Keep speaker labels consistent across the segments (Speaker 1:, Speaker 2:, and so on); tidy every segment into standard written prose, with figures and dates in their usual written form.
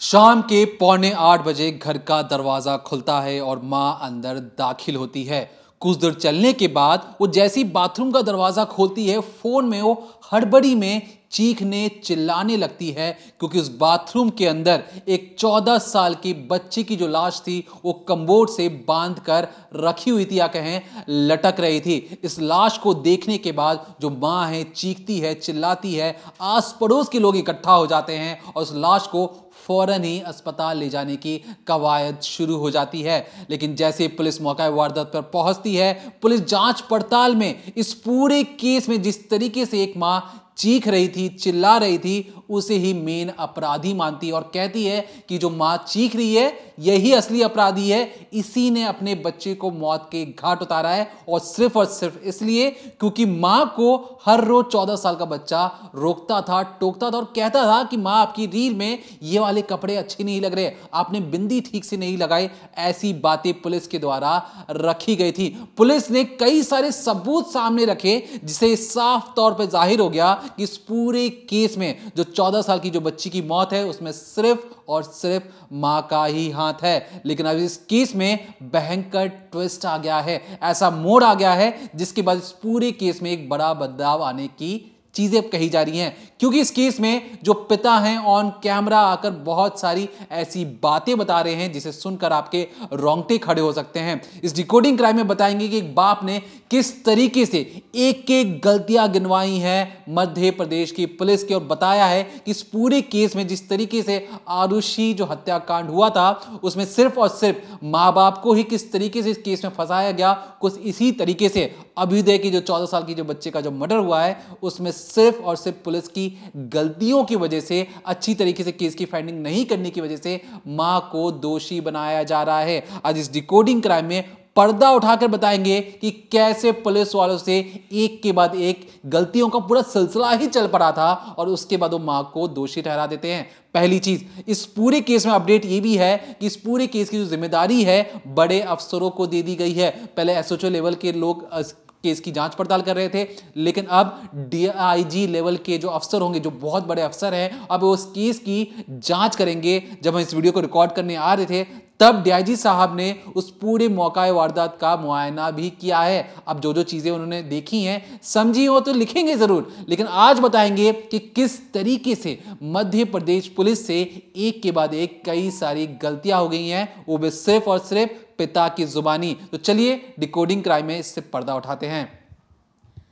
Speaker 1: शाम के 7:45 घर का दरवाजा खुलता है और मां अंदर दाखिल होती है। कुछ दूर चलने के बाद वो जैसी बाथरूम का दरवाजा खोलती है, फोन में वो हड़बड़ी में चीखने चिल्लाने लगती है, क्योंकि उस बाथरूम के अंदर एक 14 साल की बच्ची की जो लाश थी वो कम्बोर्ड से बांध कर रखी हुई थी, या कहें लटक रही थी। इस लाश को देखने के बाद जो मां है चीखती है, चिल्लाती है, आस पड़ोस के लोग इकट्ठा हो जाते हैं और उस लाश को फौरन ही अस्पताल ले जाने की कवायद शुरू हो जाती है। लेकिन जैसे पुलिस मौका वारदात पर पहुंचती है, पुलिस जांच पड़ताल में इस पूरे केस में जिस तरीके से एक मां चीख रही थी, चिल्ला रही थी, उसे ही मेन अपराधी मानती है और कहती है कि जो मां चीख रही है यही असली अपराधी है, इसी ने अपने बच्चे को मौत के घाट उतारा है, और सिर्फ इसलिए क्योंकि मां को हर रोज 14 साल का बच्चा रोकता था, टोकता था और कहता था कि मां आपकी रील में ये वाले कपड़े अच्छे नहीं लग रहे, आपने बिंदी ठीक से नहीं लगाई। ऐसी बातें पुलिस के द्वारा रखी गई थी। पुलिस ने कई सारे सबूत सामने रखे, जिसे साफ तौर पर जाहिर हो गया कि इस पूरे केस में जो 14 साल की जो बच्ची की मौत है उसमें सिर्फ और सिर्फ मां का ही हाथ है। लेकिन अब इस केस में भयंकर ट्विस्ट आ गया है, ऐसा मोड़ आ गया है जिसके बाद इस पूरे केस में एक बड़ा बदलाव आने की चीजें कही जा रही हैं, क्योंकि इस केस में जो पिता हैं ऑन कैमरा आकर बहुत सारी ऐसी बातें बता रहे हैं जिसे सुनकर आपके रोंगटे खड़े हो सकते हैं। इस डिकोडिंग क्राइम में बताएंगे कि एक बाप ने किस तरीके से एक एक गलतियां गिनवाई हैं मध्य प्रदेश की पुलिस की, और बताया है कि इस पूरे केस में जिस तरीके से आरुषि जो हत्याकांड हुआ था उसमें सिर्फ और सिर्फ मां बाप को ही किस तरीके से इस केस में फंसाया गया, कुछ इसी तरीके से अभ्युदय की जो 14 साल की जो बच्चे का जो मर्डर हुआ है उसमें सिर्फ और सिर्फ पुलिस की गलतियों की वजह से, अच्छी तरीके से केस की फाइंडिंग नहीं करने की वजह से मां को दोषी बनाया जा रहा है। आज इस डिकोडिंग क्राइम में पर्दा उठाकर बताएंगे कि कैसे पुलिस वालों से एक के बाद एक गलतियों का पूरा सिलसिला ही चल पड़ा था और उसके बाद वो मां को दोषी ठहरा देते हैं। पहली चीज, इस पूरे केस में अपडेट ये भी है कि इस पूरे केस की जो जिम्मेदारी है बड़े अफसरों को दे दी गई है। पहले एसएचओ लेवल के लोग केस की जांच पड़ताल कर रहे थे, लेकिन अब डीआईजी लेवल के जो अफसर होंगे, जो बहुत बड़े अफसर हैं, अब उस केस की जांच करेंगे। जब हम इस वीडियो को रिकॉर्ड करने आ रहे थे तब डीआईजी साहब ने उस पूरे मौका वारदात का मुआयना भी किया है। अब जो जो चीजें उन्होंने देखी हैं, समझी हो तो लिखेंगे जरूर, लेकिन आज बताएंगे कि किस तरीके से मध्य प्रदेश पुलिस से एक के बाद एक कई सारी गलतियां हो गई हैं, वो भी सिर्फ और सिर्फ पिता की जुबानी। तो चलिए डिकोडिंग क्राइम में इससे पर्दा उठाते हैं।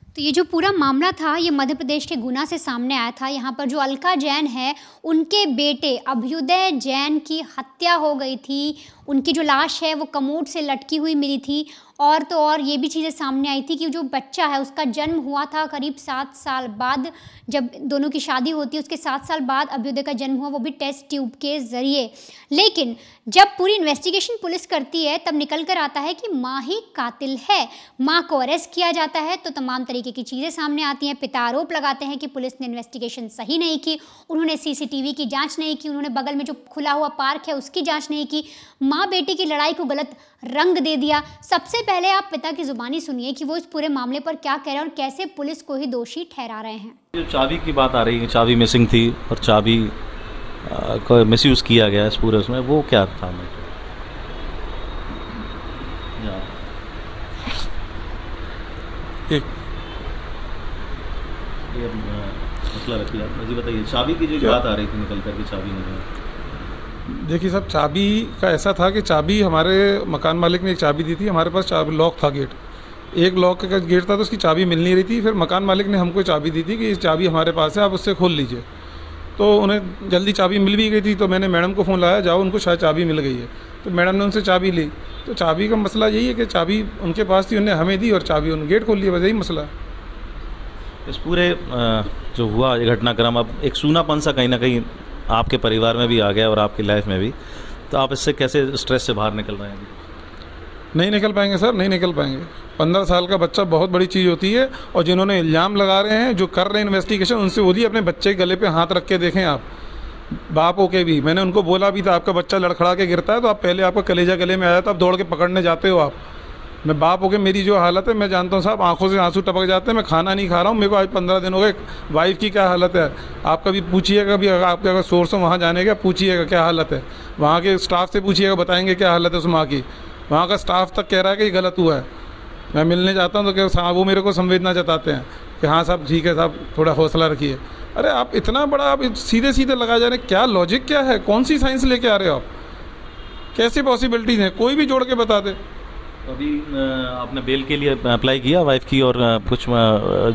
Speaker 2: तो ये जो पूरा मामला था ये मध्य प्रदेश के गुना से सामने आया था। यहाँ पर जो अलका जैन है उनके बेटे अभ्युदय जैन की हत्या हो गई थी। उनकी जो लाश है वो कमोड से लटकी हुई मिली थी, और तो और ये भी चीज़ें सामने आई थी कि जो बच्चा है उसका जन्म हुआ था करीब 7 साल बाद। जब दोनों की शादी होती है उसके 7 साल बाद अभ्युदय का जन्म हुआ, वो भी टेस्ट ट्यूब के ज़रिए। लेकिन जब पूरी इन्वेस्टिगेशन पुलिस करती है तब निकल कर आता है कि माँ ही कातिल है। माँ को अरेस्ट किया जाता है तो तमाम तरीके की चीज़ें सामने आती हैं। पिता आरोप लगाते हैं कि पुलिस ने इन्वेस्टिगेशन सही नहीं की, उन्होंने सीसीटीवी की जाँच नहीं की, उन्होंने बगल में जो खुला हुआ पार्क है उसकी जाँच नहीं की, माँ बेटी की लड़ाई को गलत रंग दे दिया। सबसे पहले आप पिता की जुबानी सुनिए कि वो इस पूरे मामले पर क्या कह रहे हैं और कैसे पुलिस को ही दोषी ठहरा रहे हैं।
Speaker 3: जो चाबी की बात आ रही है, चाबी मिसिंग थी और चाबी को मिसयूज किया गया इस पूरे उसमें, वो क्या था? एक मसला रखिए आप, मुझे बताइए चाबी की जो बात आ रही थी निकल करके चाबी नहीं।
Speaker 4: देखिए साहब, चाबी का ऐसा था कि चाबी हमारे मकान मालिक ने एक चाबी दी थी, हमारे पास चाबी लॉक था, गेट एक लॉक का गेट था तो उसकी चाबी मिल नहीं रही थी। फिर मकान मालिक ने हमको चाबी दी थी कि इस चाबी हमारे पास है, आप उससे खोल लीजिए। तो उन्हें जल्दी चाबी मिल भी गई थी, तो मैंने मैडम को फ़ोन लगाया, जाओ उनको शायद चाबी मिल गई है। तो मैडम ने उनसे चाबी ली। तो चाबी का मसला यही है कि चाबी उनके पास थी, उन्हें हमें दी और चाबी उन्होंने गेट खोल लिया, बस यही मसला है।
Speaker 3: इस पूरे जो हुआ ये घटनाक्रम, अब एक सूनापन सा कहीं ना कहीं आपके परिवार में भी आ गया और आपकी लाइफ में भी, तो आप इससे कैसे स्ट्रेस से बाहर निकल रहे हैं?
Speaker 4: नहीं निकल पाएंगे सर, नहीं निकल पाएंगे। 15 साल का बच्चा बहुत बड़ी चीज़ होती है, और जिन्होंने इल्ज़ाम लगा रहे हैं, जो कर रहे हैं इन्वेस्टिगेशन, उनसे बोलिए अपने बच्चे के गले पे हाथ रख के देखें। आप बाप होके भी, मैंने उनको बोला भी था, आपका बच्चा लड़खड़ा के गिरता है तो आप पहले आपका कलेजा गले में आया तो आप दौड़ के पकड़ने जाते हो आप। मैं बाप होकर मेरी जो हालत है मैं जानता हूँ साहब, आंखों से आंसू टपक जाते हैं, मैं खाना नहीं खा रहा हूँ। मेरे को आज 15 दिन हो गए। वाइफ की क्या हालत है आप कभी पूछिएगा, कभी आपके अगर सोर्स हो वहाँ जाने का पूछिएगा क्या हालत है, वहाँ के स्टाफ से पूछिएगा, बताएंगे क्या हालत है उस माँ की। वहाँ का स्टाफ तक कह रहा है कि गलत हुआ है। मैं मिलने जाता हूँ तो क्या वो मेरे को संवेदना जताते हैं कि हाँ साहब ठीक है साहब, थोड़ा हौसला रखिए। अरे आप इतना बड़ा आप सीधे सीधे लगा जा रहे हैं, क्या लॉजिक क्या है, कौन सी साइंस लेके आ रहे हो आप, कैसी पॉसिबिलिटीज़ हैं, कोई भी जोड़ के बता दे।
Speaker 3: अभी आपने बेल के लिए अप्लाई किया वाइफ की, और कुछ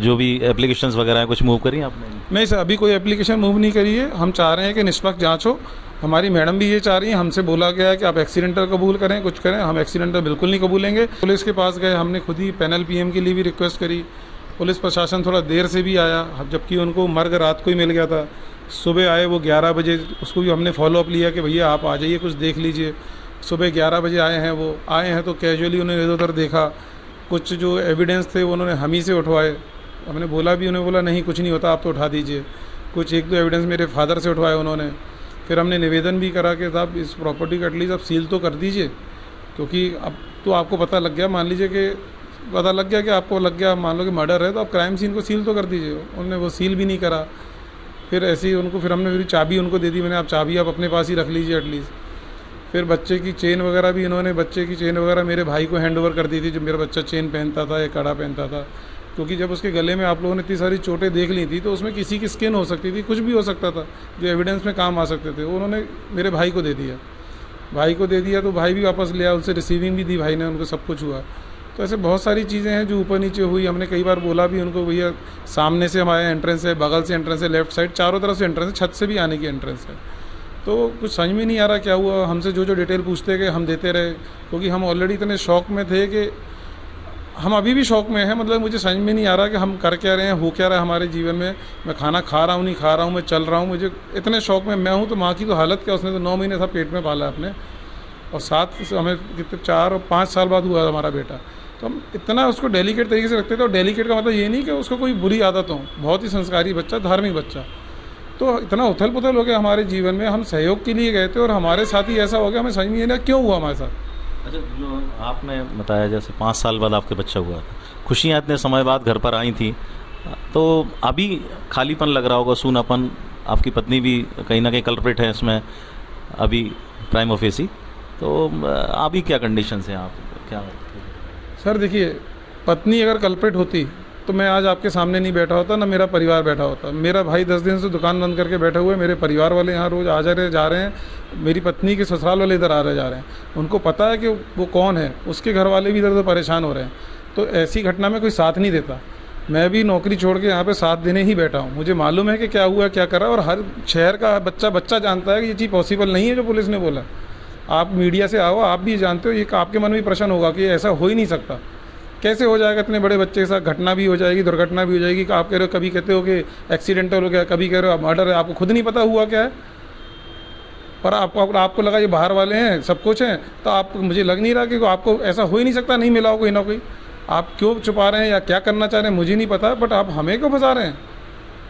Speaker 3: जो भी एप्लीकेशंस वगैरह हैं कुछ मूव करी आपने?
Speaker 4: नहीं सर, अभी कोई एप्लीकेशन मूव नहीं करी है। हम चाह रहे हैं कि निष्पक्ष जांच हो। हमारी मैडम भी ये चाह रही हैं, हमसे बोला गया है कि आप एक्सीडेंटल कबूल करें, कुछ करें। हम एक्सीडेंटल बिल्कुल नहीं कबूलेंगे। पुलिस के पास गए, हमने खुद ही पैनल पीएम के लिए भी रिक्वेस्ट करी। पुलिस प्रशासन थोड़ा देर से भी आया, जबकि उनको मर्ग रात को ही मिल गया था। सुबह आए वो 11 बजे, उसको भी हमने फॉलोअप लिया कि भैया आप आ जाइए, कुछ देख लीजिए। सुबह 11 बजे आए हैं, वो आए हैं तो कैजुअली उन्होंने इधर उधर देखा, कुछ जो एविडेंस थे वो उन्होंने हम ही से उठवाए। हमने बोला भी, उन्होंने बोला नहीं कुछ नहीं होता, आप तो उठा दीजिए। कुछ 1-2 एविडेंस मेरे फादर से उठवाए उन्होंने। फिर हमने निवेदन भी करा कि साहब इस प्रॉपर्टी का एटलीस्ट आप सील तो कर दीजिए, क्योंकि अब तो आपको पता लग गया, मान लीजिए कि पता लग गया कि आपको लग गया, मान लो कि मर्डर है, तो आप क्राइम सीन को सील तो कर दीजिए। उन्होंने वो सील भी नहीं करा। फिर ऐसे ही उनको, फिर हमने मेरी चाबी उनको दे दी, मैंने आप चाबी आप अपने पास ही रख लीजिए एटलीस्ट। फिर बच्चे की चेन वगैरह भी इन्होंने, बच्चे की चेन वगैरह मेरे भाई को हैंड ओवर कर दी थी, जो मेरा बच्चा चेन पहनता था या कड़ा पहनता था। क्योंकि जब उसके गले में आप लोगों ने इतनी सारी चोटें देख ली थी, तो उसमें किसी की स्किन हो सकती थी, कुछ भी हो सकता था जो एविडेंस में काम आ सकते थे। वो उन्होंने मेरे भाई को दे दिया। भाई को दे दिया तो भाई भी वापस ले आया, उनसे रिसीविंग भी दी भाई ने, उनको सब कुछ हुआ। तो ऐसे बहुत सारी चीज़ें हैं जो ऊपर नीचे हुई। हमने कई बार बोला भी उनको, भैया सामने से हमारे एंट्रेंस है, बगल से एंट्रेंस है, लेफ्ट साइड चारों तरफ से एंट्रेंस है, छत से भी आने की एंट्रेंस है। तो कुछ समझ में नहीं आ रहा क्या हुआ। हमसे जो जो डिटेल पूछते गए हम देते रहे, क्योंकि हम ऑलरेडी इतने शौक में थे कि हम अभी भी शौक में हैं। मतलब मुझे समझ में नहीं आ रहा कि हम कर क्या रहे हैं, हो क्या रहा है हमारे जीवन में। मैं खाना खा रहा हूँ नहीं खा रहा हूँ, मैं चल रहा हूँ, मुझे इतने शौक में मैं हूँ। तो माँ की तो हालत क्या, उसने तो 9 महीने था पेट में पाला अपने, और 7 हमें कितने 4 और 5 साल बाद हुआ हमारा बेटा। तो हम इतना उसको डेलिकेट तरीके से रखते थे। और डेलिकेट का मतलब ये नहीं कि उसको कोई बुरी आदत हो, बहुत ही संस्कारी बच्चा, धार्मिक बच्चा। तो इतना उथल पुथल हो गया हमारे जीवन में, हम सहयोग के लिए गए थे और हमारे साथ ही ऐसा हो गया, हमें समझ में नहीं आया क्यों हुआ हमारे साथ।
Speaker 3: अच्छा, जो आपने बताया जैसे 5 साल बाद आपके बच्चा हुआ था, खुशियाँ इतने समय बाद घर पर आई थी, तो अभी खालीपन लग रहा होगा, सूनापन। आपकी पत्नी भी कहीं ना कहीं कल्प्रिट है इसमें अभी प्राइम ऑफिसी। तो अभी क्या कंडीशंस हैं, आप क्या?
Speaker 4: सर देखिए, पत्नी अगर कल्प्रिट होती तो मैं आज आपके सामने नहीं बैठा होता, ना मेरा परिवार बैठा होता। मेरा भाई 10 दिन से दुकान बंद करके बैठे हुए, मेरे परिवार वाले यहाँ रोज़ आ जा रहे हैं, मेरी पत्नी के ससुराल वाले इधर आ रहे जा रहे हैं। उनको पता है कि वो कौन है, उसके घर वाले भी इधर उधर परेशान हो रहे हैं। तो ऐसी घटना में कोई साथ नहीं देता। मैं भी नौकरी छोड़ के यहाँ पे साथ देने ही बैठा हूँ। मुझे मालूम है कि क्या हुआ क्या करा, और हर शहर का बच्चा जानता है कि ये चीज़ पॉसिबल नहीं है जो पुलिस ने बोला। आप मीडिया से आओ, आप भी जानते हो, ये आपके मन में भी प्रश्न होगा कि ऐसा हो ही नहीं सकता, कैसे हो जाएगा, इतने बड़े बच्चे के साथ घटना भी हो जाएगी, दुर्घटना भी हो जाएगी। आप कह रहे हो, कभी कहते हो कि एक्सीडेंटल हो गया, कभी कह रहे हो मर्डर है, आपको खुद नहीं पता हुआ क्या है। पर आपको लगा ये बाहर वाले हैं, सब कुछ हैं, तो आप, मुझे लग नहीं रहा कि आपको ऐसा हो ही नहीं सकता, नहीं मिला हो कोई ना कोई। आप क्यों छुपा रहे हैं या क्या करना चाह रहे हैं मुझे नहीं पता, बट आप हमें क्यों फंसा रहे हैं।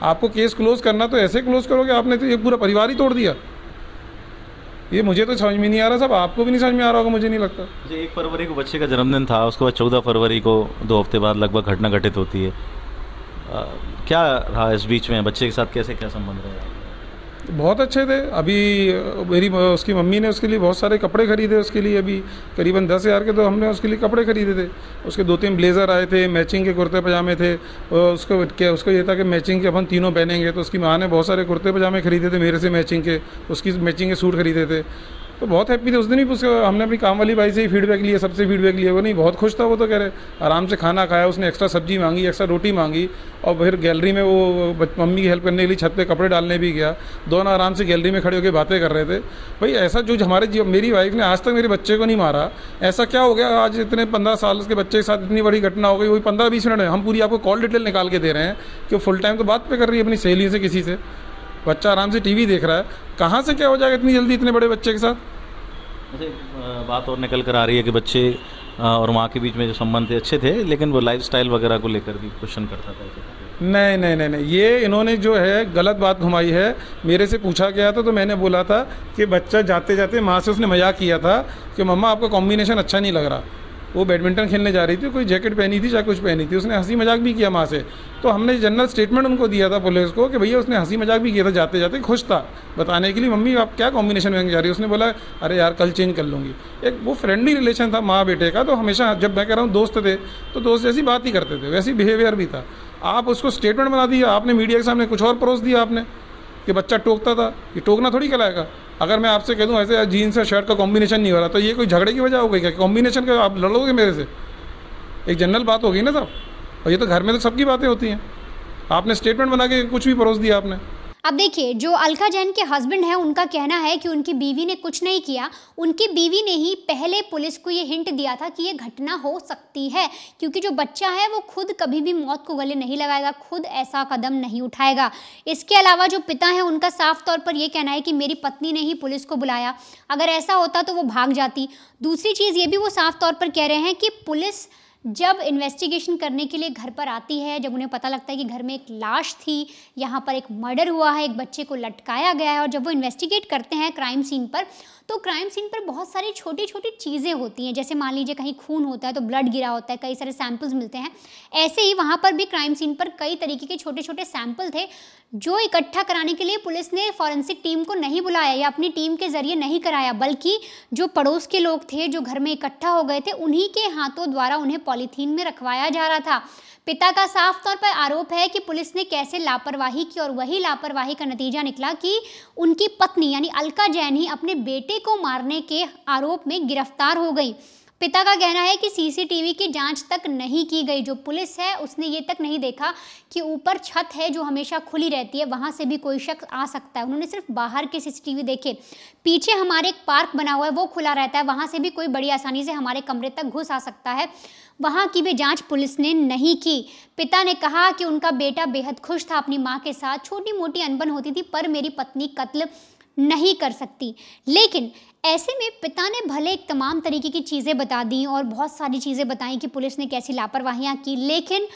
Speaker 4: आपको केस क्लोज करना तो ऐसे क्लोज करोगे, आपने तो ये पूरा परिवार ही तोड़ दिया। ये मुझे तो समझ में नहीं आ रहा, सब आपको भी नहीं समझ में आ रहा होगा, मुझे नहीं लगता।
Speaker 3: 1 फरवरी को बच्चे का जन्मदिन था, उसके बाद 14 फरवरी को 2 हफ्ते बाद लगभग घटना घटित होती है। क्या रहा इस बीच में, बच्चे के साथ कैसे क्या संबंध रहे?
Speaker 4: बहुत अच्छे थे। अभी उसकी मम्मी ने उसके लिए बहुत सारे कपड़े खरीदे, उसके लिए अभी करीबन 10,000 के तो हमने उसके लिए कपड़े खरीदे थे। उसके 2-3 ब्लेज़र आए थे, मैचिंग के कुर्ते पजामे थे। उसको ये था कि मैचिंग के अपन तीनों पहनेंगे, तो उसकी माँ ने बहुत सारे कुर्ते पजामे खरीदे थे मेरे से मैचिंग के, उसकी मैचिंग के सूट खरीदे थे। तो बहुत हैप्पी थे उस दिन ही। हमने अपनी काम वाली भाई से ही फीडबैक लिया, सबसे फीडबैक लिया, वो नहीं बहुत खुश था। वो तो कह रहे आराम से खाना खाया, उसने एक्स्ट्रा सब्जी मांगी, एक्स्ट्रा रोटी मांगी, और फिर गैलरी में वो मम्मी की हेल्प करने के लिए छत पे कपड़े डालने भी गया। दोनों आराम से गैलरी में खड़े होकर बातें कर रहे थे। भाई ऐसा जो मेरी वाइफ ने आज तक मेरे बच्चे को नहीं मारा, ऐसा क्या हो गया आज इतने 15 साल के बच्चे के साथ इतनी बड़ी घटना हो गई। वही 15-20 मिनट में हम पूरी आपको कॉल डिटेल निकाल के दे रहे हैं कि फुल टाइम तो बात पे कर रही है अपनी सहेली से, किसी से। बच्चा आराम से टीवी देख रहा है, कहाँ से क्या हो जाएगा इतनी जल्दी इतने बड़े बच्चे के साथ।
Speaker 3: बात और निकल कर आ रही है कि बच्चे और माँ के बीच में जो संबंध थे अच्छे थे, लेकिन वो लाइफस्टाइल वगैरह को लेकर भी क्वेश्चन करता था।
Speaker 4: नहीं, ये इन्होंने जो है गलत बात घुमाई है। मेरे से पूछा गया था तो मैंने बोला था कि बच्चा जाते जाते माँ से उसने मजाक किया था कि मम्मा आपका कॉम्बिनेशन अच्छा नहीं लग रहा। वो बैडमिंटन खेलने जा रही थी, कोई जैकेट पहनी थी चाहे कुछ पहनी थी, उसने हंसी मजाक भी किया माँ से। तो हमने जनरल स्टेटमेंट उनको दिया था पुलिस को कि भैया उसने हंसी मजाक भी किया था, जाते जाते खुश था बताने के लिए, मम्मी आप क्या कॉम्बिनेशन में जा रही है। उसने बोला अरे यार कल चेंज कर लूँगी। एक वो फ्रेंडली रिलेशन था माँ बेटे का। तो हमेशा जब मैं कह रहा हूँ दोस्त थे तो दोस्त जैसी बात ही करते थे, वैसी बिहेवियर भी था। आप उसको स्टेटमेंट बना दिया आपने, मीडिया के सामने कुछ और परोस दिया आपने कि बच्चा टोकता था। ये टोकना थोड़ी कहलाएगा। अगर मैं आपसे कह दूं ऐसे जीन्स और शर्ट का कॉम्बिनेशन नहीं हो रहा तो ये कोई झगड़े की वजह हो गई क्या? कॉम्बिनेशन का आप लड़ोगे मेरे से? एक जनरल बात हो गई ना साहब। और ये तो घर में तो सबकी बातें होती हैं, आपने स्टेटमेंट बना के कुछ भी परोस दिया आपने।
Speaker 2: अब देखिए, जो अलका जैन के हस्बैंड हैं उनका कहना है कि उनकी बीवी ने कुछ नहीं किया। उनकी बीवी ने ही पहले पुलिस को ये हिंट दिया था कि ये घटना हो सकती है, क्योंकि जो बच्चा है वो खुद कभी भी मौत को गले नहीं लगाएगा, खुद ऐसा कदम नहीं उठाएगा। इसके अलावा जो पिता है उनका साफ तौर पर यह कहना है कि मेरी पत्नी ने ही पुलिस को बुलाया, अगर ऐसा होता तो वो भाग जाती। दूसरी चीज़ ये भी वो साफ तौर पर कह रहे हैं कि पुलिस जब इन्वेस्टिगेशन करने के लिए घर पर आती है, जब उन्हें पता लगता है कि घर में एक लाश थी, यहाँ पर एक मर्डर हुआ है, एक बच्चे को लटकाया गया है, और जब वो इन्वेस्टिगेट करते हैं क्राइम सीन पर, तो क्राइम सीन पर बहुत सारी छोटी छोटी चीज़ें होती हैं। जैसे मान लीजिए कहीं खून होता है तो ब्लड गिरा होता है, कई सारे सैंपल्स मिलते हैं। ऐसे ही वहाँ पर भी क्राइम सीन पर कई तरीके के छोटे छोटे सैंपल थे जो इकट्ठा कराने के लिए पुलिस ने फॉरेंसिक टीम को नहीं बुलाया या अपनी टीम के जरिए नहीं कराया, बल्कि जो पड़ोस के लोग थे जो घर में इकट्ठा हो गए थे उन्हीं के हाथों द्वारा उन्हें पॉलीथीन में रखवाया जा रहा था। पिता का साफ तौर पर आरोप है कि पुलिस ने कैसे लापरवाही की, और वही लापरवाही का नतीजा निकला कि उनकी पत्नी यानी अलका जैन ही अपने बेटे को मारने के आरोप में गिरफ्तार हो गई। पिता का कहना है कि सीसीटीवी की जांच तक नहीं की गई। जो पुलिस है उसने ये तक नहीं देखा कि ऊपर छत है जो हमेशा खुली रहती है, वहां से भी कोई शख्स आ सकता है। उन्होंने सिर्फ बाहर के सीसीटीवी देखे। पीछे हमारे एक पार्क बना हुआ है वो खुला रहता है, वहां से भी कोई बड़ी आसानी से हमारे कमरे तक घुस आ सकता है, वहां की भी जांच पुलिस ने नहीं की। पिता ने कहा कि उनका बेटा बेहद खुश था अपनी मां के साथ, छोटी मोटी अनबन होती थी पर मेरी पत्नी कत्ल नहीं कर सकती। लेकिन ऐसे में पिता ने भले एक तमाम तरीके की चीज़ें बता दी और बहुत सारी चीज़ें बताई कि पुलिस ने कैसी लापरवाहियां की, लेकिन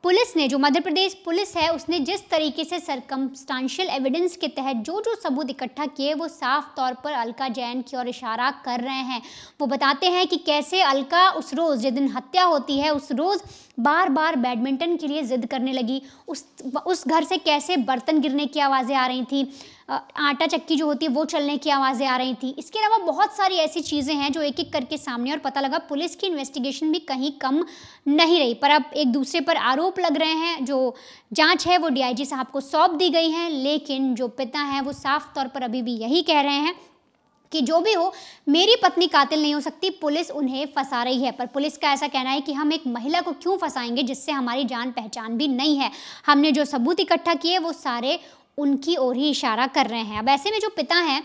Speaker 2: पुलिस ने, जो मध्य प्रदेश पुलिस है, उसने जिस तरीके से सर्कमस्टांशियल एविडेंस के तहत जो जो सबूत इकट्ठा किए वो साफ तौर पर अलका जैन की ओर इशारा कर रहे हैं। वो बताते हैं कि कैसे अलका उस रोज़ जिस दिन हत्या होती है उस रोज़ बार बार बैडमिंटन के लिए जिद करने लगी। उस घर से कैसे बर्तन गिरने की आवाज़ें आ रही थी, आटा चक्की जो होती है वो चलने की आवाज़ें आ रही थी। इसके अलावा बहुत सारी ऐसी चीज़ें हैं जो एक एक करके सामने, और पता लगा पुलिस की इन्वेस्टिगेशन भी कहीं कम नहीं रही। पर अब एक दूसरे पर आरोप लग रहे हैं। जो जांच है वो डीआईजी साहब को सौंप दी गई है, लेकिन जो पिता हैं वो साफ तौर पर अभी भी यही कह रहे हैं कि जो भी हो मेरी पत्नी कातिल नहीं हो सकती, पुलिस उन्हें फंसा रही है। पर पुलिस का ऐसा कहना है कि हम एक महिला को क्यों फंसाएंगे जिससे हमारी जान पहचान भी नहीं है। हमने जो सबूत इकट्ठा किए वो सारे उनकी ओर ही इशारा कर रहे हैं। अब ऐसे में जो पिता हैं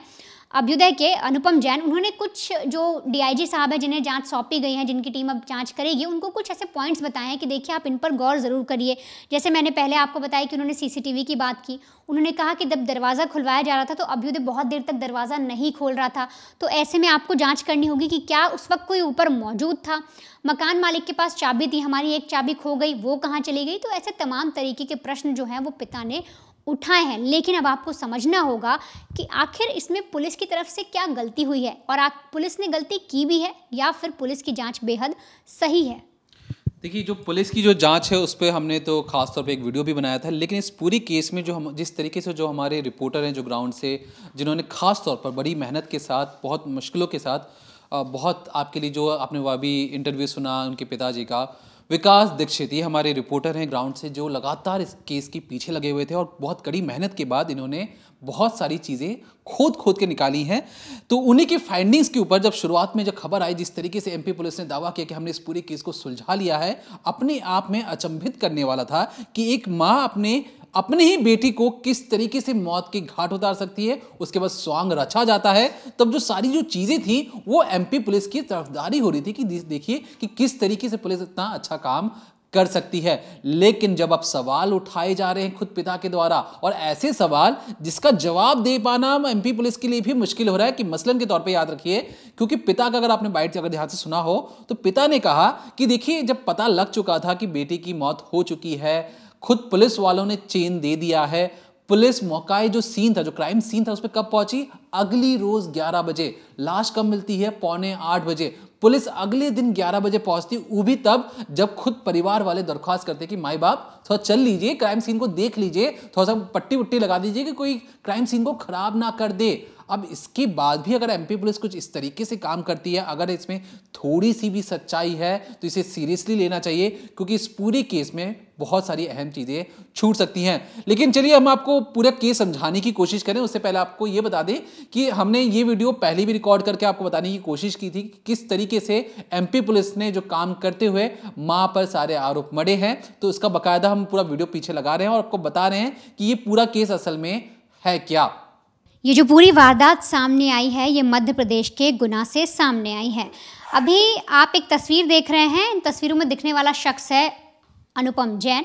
Speaker 2: अभ्युदय के, अनुपम जैन, उन्होंने कुछ जो डीआईजी साहब है जिन्हें जांच सौंपी गई है, जिनकी टीम अब जांच करेगी, उनको कुछ ऐसे पॉइंट्स बताए हैं कि देखिए आप इन पर गौर ज़रूर करिए। जैसे मैंने पहले आपको बताया कि उन्होंने सीसीटीवी की बात की। उन्होंने कहा कि जब दरवाज़ा खुलवाया जा रहा था तो अभ्युदय बहुत देर तक दरवाज़ा नहीं खोल रहा था, तो ऐसे में आपको जांच करनी होगी कि क्या उस वक्त कोई ऊपर मौजूद था। मकान मालिक के पास चाबी थी, हमारी एक चाबी खो गई, वो कहाँ चली गई। तो ऐसे तमाम तरीके के प्रश्न जो हैं वो पिता ने उठाए हैं। लेकिन अब आपको समझना होगा कि आखिर इसमें पुलिस की तरफ से क्या गलती हुई है, और पुलिस ने गलती की भी है या फिर पुलिस की जांच बेहद सही है।
Speaker 1: देखिए, जो पुलिस की जो जांच है उस पर हमने तो खास तौर पे एक वीडियो भी बनाया था, लेकिन इस पूरी केस में जो हम जिस तरीके से जो हमारे रिपोर्टर हैं जो ग्राउंड से, जिन्होंने खास तौर पर बड़ी मेहनत के साथ, बहुत मुश्किलों के साथ, बहुत आपके लिए जो आपने वो अभी इंटरव्यू सुना उनके पिताजी का, विकास दीक्षित, ये हमारे रिपोर्टर हैं ग्राउंड से जो लगातार इस केस के पीछे लगे हुए थे, और बहुत कड़ी मेहनत के बाद इन्होंने बहुत सारी चीज़ें खोद के निकाली हैं। तो उन्हीं के फाइंडिंग्स के ऊपर जब शुरुआत में जब खबर आई, जिस तरीके से एमपी पुलिस ने दावा किया कि हमने इस पूरी केस को सुलझा लिया है, अपने आप में अचंभित करने वाला था कि एक माँ अपने ही बेटी को किस तरीके से मौत के घाट उतार सकती है। उसके बाद स्वांग रचा जाता है, तब जो सारी जो चीज़ें थी वो एमपी पुलिस की तरफदारी हो रही थी कि देखिए कि किस तरीके से पुलिस इतना अच्छा काम कर सकती है। लेकिन जब अब सवाल उठाए जा रहे हैं खुद पिता के द्वारा, और ऐसे सवाल जिसका जवाब दे पाना एमपी पुलिस के लिए भी मुश्किल हो रहा है, कि मसलन के तौर पे याद रखिए, क्योंकि पिता का अगर आपने बाइट अगर ध्यान से सुना हो तो पिता ने कहा कि देखिए जब पता लग चुका था कि बेटी की मौत हो चुकी है, खुद पुलिस वालों ने चेन दे दिया है, पुलिस मौका जो सीन था, जो क्राइम सीन था, उस पर कब पहुंची? अगली रोज 11 बजे। लाश कब मिलती है? 7:45 बजे। पुलिस अगले दिन 11 बजे पहुंचती, वो भी तब जब खुद परिवार वाले दरख्वास्त करते कि माई बाप थोड़ा चल लीजिए, क्राइम सीन को देख लीजिए, थोड़ा सा पट्टी वट्टी लगा दीजिए कि कोई क्राइम सीन को खराब ना कर दे। अब इसके बाद भी अगर एमपी पुलिस कुछ इस तरीके से काम करती है, अगर इसमें थोड़ी सी भी सच्चाई है तो इसे सीरियसली लेना चाहिए, क्योंकि इस पूरे केस में बहुत सारी अहम चीज़ें छूट सकती हैं। लेकिन चलिए हम आपको पूरा केस समझाने की कोशिश करें, उससे पहले आपको ये बता दें कि हमने ये वीडियो पहले भी रिकॉर्ड करके आपको बताने की कोशिश की थी कि किस तरीके से एमपी पुलिस ने जो काम करते हुए मां पर सारे आरोप मढ़े हैं। तो उसका बाकायदा हम पूरा वीडियो पीछे लगा रहे हैं और आपको बता रहे हैं कि ये पूरा केस असल में है क्या।
Speaker 2: ये जो पूरी वारदात सामने आई है ये मध्य प्रदेश के गुना से सामने आई है। अभी आप एक तस्वीर देख रहे हैं, इन तस्वीरों में दिखने वाला शख्स है अनुपम जैन।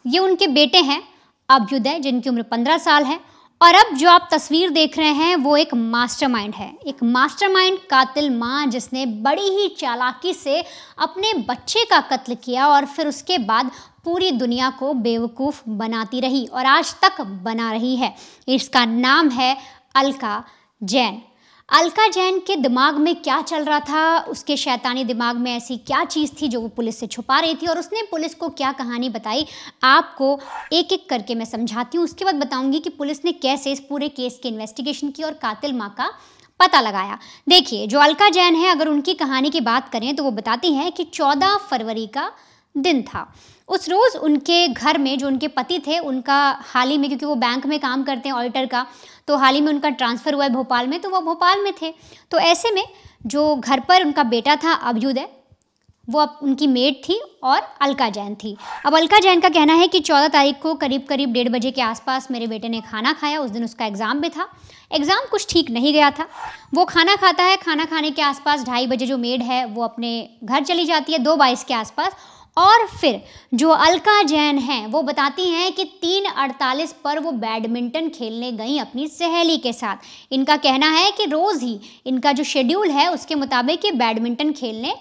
Speaker 2: ये उनके बेटे हैं अभ्युदय, जिनकी उम्र 15 साल है। और अब जो आप तस्वीर देख रहे हैं वो एक मास्टरमाइंड है, एक मास्टरमाइंड कातिल माँ, जिसने बड़ी ही चालाकी से अपने बच्चे का कत्ल किया और फिर उसके बाद पूरी दुनिया को बेवकूफ़ बनाती रही और आज तक बना रही है। इसका नाम है अलका जैन। अलका जैन के दिमाग में क्या चल रहा था, उसके शैतानी दिमाग में ऐसी क्या चीज़ थी जो वो पुलिस से छुपा रही थी और उसने पुलिस को क्या कहानी बताई, आपको एक एक करके मैं समझाती हूँ। उसके बाद बताऊंगी कि पुलिस ने कैसे इस पूरे केस की इन्वेस्टिगेशन की और कातिल माँ का पता लगाया। देखिए, जो अलका जैन है, अगर उनकी कहानी की बात करें तो वो बताती हैं कि 14 फरवरी का दिन था। उस रोज़ उनके घर में जो उनके पति थे, उनका हाल ही में, क्योंकि वो बैंक में काम करते हैं ऑडिटर का, तो हाल ही में उनका ट्रांसफ़र हुआ है भोपाल में, तो वो भोपाल में थे। तो ऐसे में जो घर पर उनका बेटा था अभ्युदय, वो अब उनकी मेड थी और अलका जैन थी। अब अलका जैन का कहना है कि 14 तारीख को करीब 1:30 बजे के आसपास मेरे बेटे ने खाना खाया। उस दिन उसका एग्ज़ाम भी था। एग्ज़ाम कुछ ठीक नहीं गया था। वो खाना खाता है, खाना खाने के आसपास 2:30 बजे जो मेड है वो अपने घर चली जाती है 2:22 के आसपास। और फिर जो अलका जैन हैं वो बताती हैं कि 3:48 पर वो बैडमिंटन खेलने गई अपनी सहेली के साथ। इनका कहना है कि रोज़ ही इनका जो शेड्यूल है उसके मुताबिक ये बैडमिंटन खेलने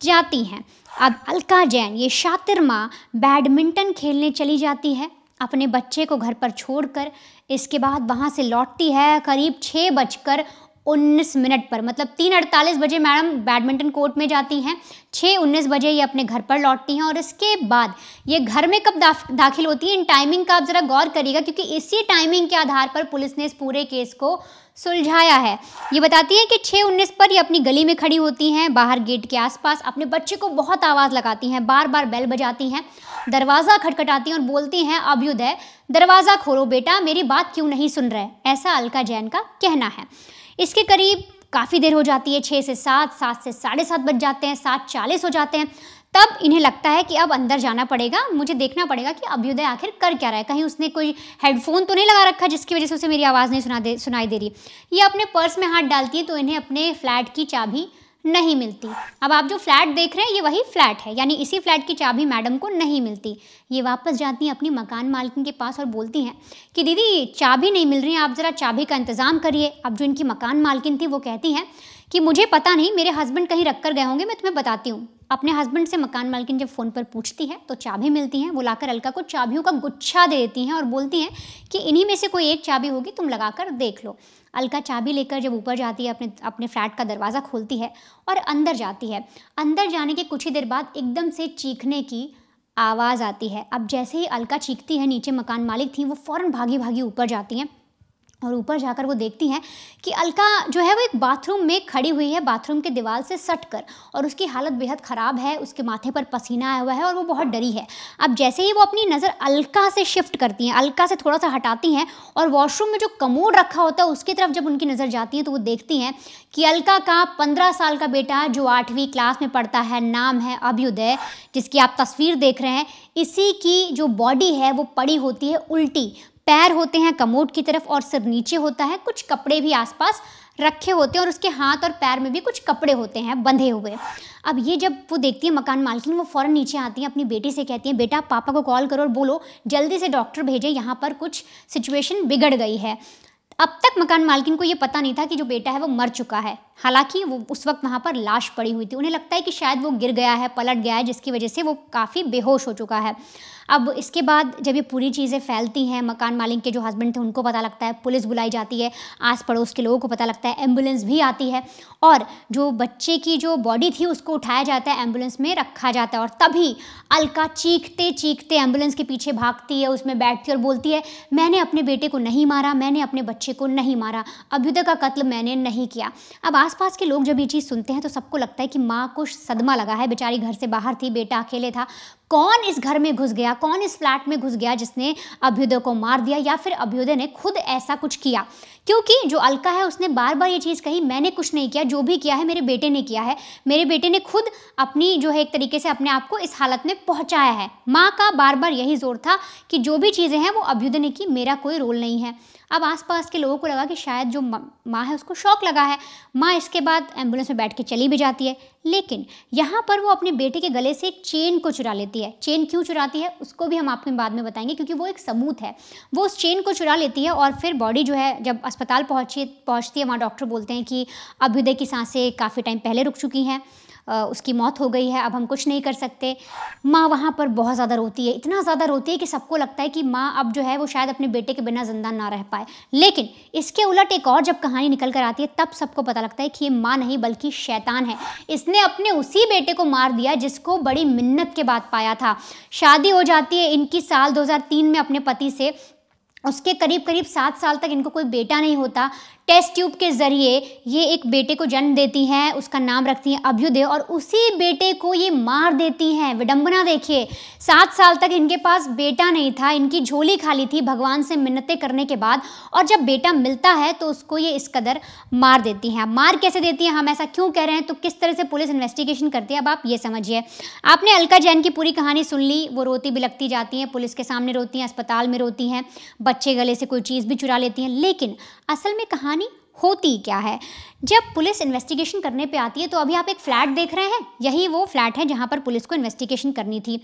Speaker 2: जाती हैं। अब अलका जैन, ये शातिर माँ, बैडमिंटन खेलने चली जाती है अपने बच्चे को घर पर छोड़कर। इसके बाद वहाँ से लौटती है करीब 6:19 पर, मतलब 3:48 बजे मैडम बैडमिंटन कोर्ट में जाती हैं, 6:19 बजे ये अपने घर पर लौटती हैं। और इसके बाद ये घर में कब दाखिल होती है, इन टाइमिंग का आप ज़रा गौर करिएगा, क्योंकि इसी टाइमिंग के आधार पर पुलिस ने इस पूरे केस को सुलझाया है। ये बताती है कि 6:19 पर ये अपनी गली में खड़ी होती हैं, बाहर गेट के आसपास अपने बच्चे को बहुत आवाज़ लगाती हैं, बार बार बेल बजाती हैं, दरवाज़ा खटखटाती हैं और बोलती हैं, अभ्युदय दरवाज़ा खोलो बेटा, मेरी बात क्यों नहीं सुन रहे। ऐसा अलका जैन का कहना है। इसके करीब काफ़ी देर हो जाती है, 6 से 7, 7 से 7:30 बज जाते हैं, 7:40 हो जाते हैं। तब इन्हें लगता है कि अब अंदर जाना पड़ेगा, मुझे देखना पड़ेगा कि अभ्युदय आखिर कर क्या रहा है, कहीं उसने कोई हेडफोन तो नहीं लगा रखा जिसकी वजह से उसे मेरी आवाज़ नहीं सुनाई दे रही। ये अपने पर्स में हाथ डालती है तो इन्हें अपने फ्लैट की चाबी नहीं मिलती। अब आप जो फ्लैट देख रहे हैं ये वही फ्लैट है, यानी इसी फ्लैट की चाबी मैडम को नहीं मिलती। ये वापस जाती हैं अपनी मकान मालकिन के पास और बोलती हैं कि दीदी चाबी नहीं मिल रही है, आप ज़रा चाबी का इंतज़ाम करिए। अब जो इनकी मकान मालकिन थी वो कहती हैं कि मुझे पता नहीं, मेरे हस्बैंड कहीं रख कर गए होंगे, मैं तुम्हें बताती हूँ। अपने हस्बैंड से मकान मालकिन जब फ़ोन पर पूछती है तो चाबी मिलती हैं। वो लाकर अलका को चाबियों का गुच्छा दे देती हैं और बोलती हैं कि इन्हीं में से कोई एक चाबी होगी, तुम लगाकर देख लो। अलका चाबी लेकर जब ऊपर जाती है, अपने फ्लैट का दरवाज़ा खोलती है और अंदर जाती है। अंदर जाने के कुछ ही देर बाद एकदम से चीखने की आवाज़ आती है। अब जैसे ही अलका चीखती है, नीचे मकान मालिक थी, वो फ़ौरन भागी भागी ऊपर जाती हैं और ऊपर जाकर वो देखती हैं कि अलका जो है वो एक बाथरूम में खड़ी हुई है, बाथरूम के दीवार से सट कर, और उसकी हालत बेहद ख़राब है, उसके माथे पर पसीना आया हुआ है और वो बहुत डरी है। अब जैसे ही वो अपनी नज़र अलका से शिफ्ट करती हैं, अलका से थोड़ा सा हटाती हैं और वॉशरूम में जो कमोड रखा होता है उसकी तरफ जब उनकी नज़र जाती है तो वो देखती हैं कि अलका का 15 साल का बेटा जो 8वीं क्लास में पढ़ता है, नाम है अभ्युदय, जिसकी आप तस्वीर देख रहे हैं, इसी की जो बॉडी है वो पड़ी होती है उल्टी, पैर होते हैं कमोड की तरफ और सिर नीचे होता है, कुछ कपड़े भी आसपास रखे होते हैं और उसके हाथ और पैर में भी कुछ कपड़े होते हैं बंधे हुए। अब ये जब वो देखती है मकान मालकिन, वो फ़ौरन नीचे आती हैं, अपनी बेटी से कहती हैं, बेटा पापा को कॉल करो और बोलो जल्दी से डॉक्टर भेजें, यहाँ पर कुछ सिचुएशन बिगड़ गई है। अब तक मकान मालकिन को ये पता नहीं था कि जो बेटा है वो मर चुका है, हालांकि वो उस वक्त वहाँ पर लाश पड़ी हुई थी। उन्हें लगता है कि शायद वो गिर गया है, पलट गया है, जिसकी वजह से वो काफ़ी बेहोश हो चुका है। अब इसके बाद जब ये पूरी चीज़ें फैलती हैं, मकान मालिक के जो हस्बैंड थे उनको पता लगता है, पुलिस बुलाई जाती है, आस पड़ोस के लोगों को पता लगता है, एम्बुलेंस भी आती है और जो बच्चे की जो बॉडी थी उसको उठाया जाता है, एम्बुलेंस में रखा जाता है। और तभी अलका चीखते चीखते एम्बुलेंस के पीछे भागती है, उसमें बैठती है और बोलती है, मैंने अपने बेटे को नहीं मारा, मैंने अपने बच्चे को नहीं मारा, अभ्युदय का कत्ल मैंने नहीं किया। अब आसपास के लोग जब ये चीज़ सुनते हैं तो सबको लगता है कि माँ को सदमा लगा है, बेचारी घर से बाहर थी, बेटा अकेले था, कौन इस घर में घुस गया, कौन इस फ्लैट में घुस गया जिसने अभ्युदय को मार दिया, या फिर अभ्युदय ने खुद ऐसा कुछ किया। क्योंकि जो अलका है उसने बार बार ये चीज़ कही, मैंने कुछ नहीं किया, जो भी किया है मेरे बेटे ने किया है, मेरे बेटे ने खुद अपनी जो है एक तरीके से अपने आप को इस हालत में पहुंचाया है। माँ का बार बार यही जोर था कि जो भी चीज़ें हैं वो अभ्युदय ने की, मेरा कोई रोल नहीं है। अब आसपास के लोगों को लगा कि शायद जो माँ है उसको शौक लगा है। माँ इसके बाद एम्बुलेंस में बैठ के चली भी जाती है, लेकिन यहाँ पर वो अपने बेटे के गले से एक चेन को चुरा लेती है। चेन क्यों चुराती है उसको भी हम आपको बाद में बताएंगे, क्योंकि वो एक सबूत है। वो उस चेन को चुरा लेती है और फिर बॉडी जो है जब अस्पताल पहुँचती है, वहाँ डॉक्टर बोलते हैं कि अभ्युदय की सांसें काफ़ी टाइम पहले रुक चुकी हैं, उसकी मौत हो गई है, अब हम कुछ नहीं कर सकते। माँ वहाँ पर बहुत ज़्यादा रोती है, इतना ज़्यादा रोती है कि सबको लगता है कि माँ अब जो है वो शायद अपने बेटे के बिना जिंदा ना रह पाए। लेकिन इसके उलट एक और जब कहानी निकल कर आती है तब सबको पता लगता है कि ये माँ नहीं बल्कि शैतान है। इसने अपने उसी बेटे को मार दिया जिसको बड़ी मिन्नत के बाद पाया था। शादी हो जाती है इनकी साल 2003 में अपने पति से, उसके करीब 7 साल तक इनको कोई बेटा नहीं होता। टेस्ट ट्यूब के ज़रिए ये एक बेटे को जन्म देती हैं, उसका नाम रखती हैं अभ्युदय, और उसी बेटे को ये मार देती हैं। विडंबना देखिए, 7 साल तक इनके पास बेटा नहीं था, इनकी झोली खाली थी भगवान से मिन्नतें करने के बाद, और जब बेटा मिलता है तो उसको ये इस कदर मार देती हैं। मार कैसे देती हैं, हम ऐसा क्यों कह रहे हैं, तो किस तरह से पुलिस इन्वेस्टिगेशन करती है, अब आप ये समझिए। आपने अलका जैन की पूरी कहानी सुन ली, वो रोती बिलखती जाती हैं, पुलिस के सामने रोती हैं, अस्पताल में रोती हैं, बच्चे गले से कोई चीज़ भी चुरा लेती हैं। लेकिन असल में कहानी होती क्या है? जब पुलिस इन्वेस्टिगेशन करने पे आती है तो अभी आप एक फ्लैट देख रहे हैं, यही वो फ्लैट है जहाँ पर पुलिस को इन्वेस्टिगेशन करनी थी।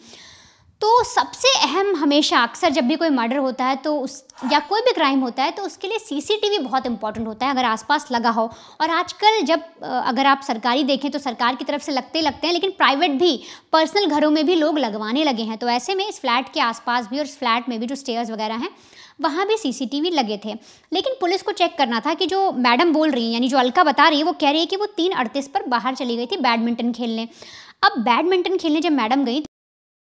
Speaker 2: तो सबसे अहम हमेशा अक्सर जब भी कोई मर्डर होता है तो उस या कोई भी क्राइम होता है तो उसके लिए सीसीटीवी बहुत इंपॉर्टेंट होता है, अगर आसपास लगा हो। और आजकल जब अगर आप सरकारी देखें तो सरकार की तरफ से लगते हैं, लेकिन प्राइवेट भी पर्सनल घरों में भी लोग लगवाने लगे हैं। तो ऐसे में इस फ्लैट के आसपास भी और इस फ्लैट में भी जो स्टेयर्स वगैरह हैं वहाँ भी सीसीटीवी लगे थे। लेकिन पुलिस को चेक करना था कि जो मैडम बोल रही हैं, यानी जो अलका बता रही है, वो कह रही है कि वो 3:38 पर बाहर चली गई थी बैडमिंटन खेलने। अब बैडमिंटन खेलने जब मैडम गई